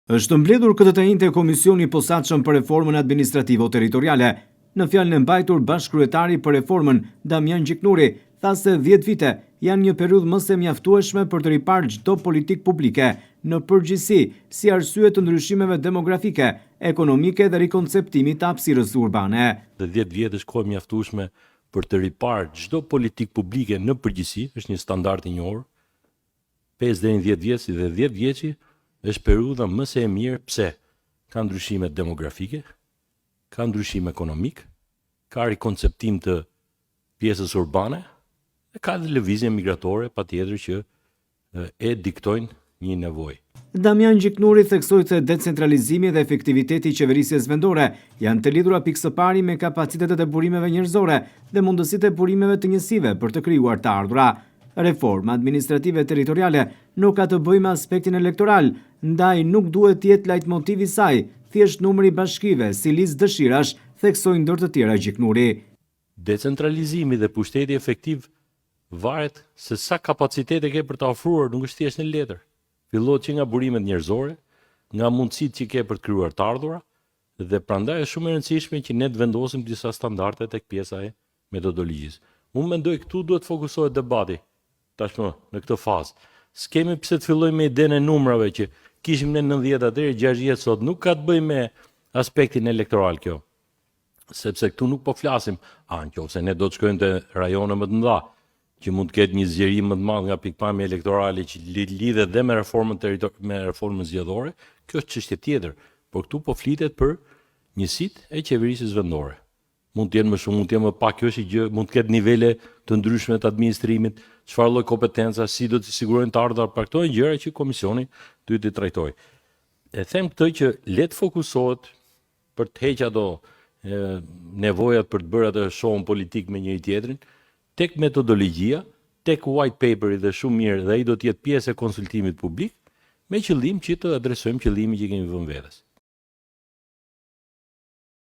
Është mbledhur këtë të njëjtë komisioni i posaçëm për reformën administrativo-territoriale. Në fjalën e mbajtur bashkëkryetari për reformën, Damian Gjiknuri, tha se 10 vite janë një periudhë më se mjaftueshme për të riparë çdo politikë publike në përgjithësi, si arsye të ndryshimeve demografike, ekonomike dhe rikonceptimit të hapësirës urbane. 10 vjet është kohë mjaftueshme për të riparë çdo politikë publike në përgjithësi, është një standard i njohur. 5 deri në 10 vjet, si dhe 10 vjeçi është periudha më se e mirë. Pse? Ka ndryshime demografike, ka ndryshim ekonomik, ka rikonceptim të pjesës urbane, e ka dhe lëvizje migratore, patjetër që e diktojnë një nevojë. Damian Gjiknuri theksoi se decentralizimi dhe efektiviteti i qeverisjes vendore janë të lidhura pikë së pari me kapacitetet e burimeve njerëzore dhe mundësitë e burimeve të njësive për të krijuar të ardhura. Reforma administrative territoriale nuk ka të bëjë me aspektin elektoral, ndaj nuk duhet të jetë lajtmotivi i saj, thjesht numri bashkive si listë dëshirash, theksoi ndër të tjera Gjiknuri. Decentralizimi dhe pushteti efektiv varet se sa kapacitete ke për të ofruar, nuk është thjesht në letër. Fillohet që nga burimet njerëzore, nga mundësitë që ke për të krijuar të ardhura, dhe prandaj është shumë e rëndësishme që ne të vendosim disa standarde tek pjesa e metodologjisë. Unë mendoj këtu duhet fokusohet debati tashmë në këtë fazë. S'kemi pse të fillojmë me idenë e numrave që kishim ne 90 deri 60 sot, nuk ka të bëjë me aspektin elektoral kjo. Sepse këtu nuk po flasim, nëse ne do të shkojmë te rajone më të mëdha, që mund të ketë një zgjerim më të madh nga pikpamja elektorale që lidhet dhe me reformën zgjedhore, kjo është çështje tjetër, por këtu po flitet për njësitë e qeverisjes vendore. Mund të jenë më shumë, mund të jenë më pak, kjo është gjë, mund të ketë nivele të ndryshme të administrimit, çfarë lloj kompetenca, si do të sigurojnë të ardhurat, për këto gjëra që komisioni duhet të trajtojë. E them këtë që le të fokusohet për të hequr ato nevojat për të bërë atë shohun politik me njëri tjetrin, tek metodologjia, tek white paperi dhe shumë mirë, dhe ai do të jetë pjesë e konsultimit publik, me qëllim që të adresojmë qëllimin që kemi vënë vetes.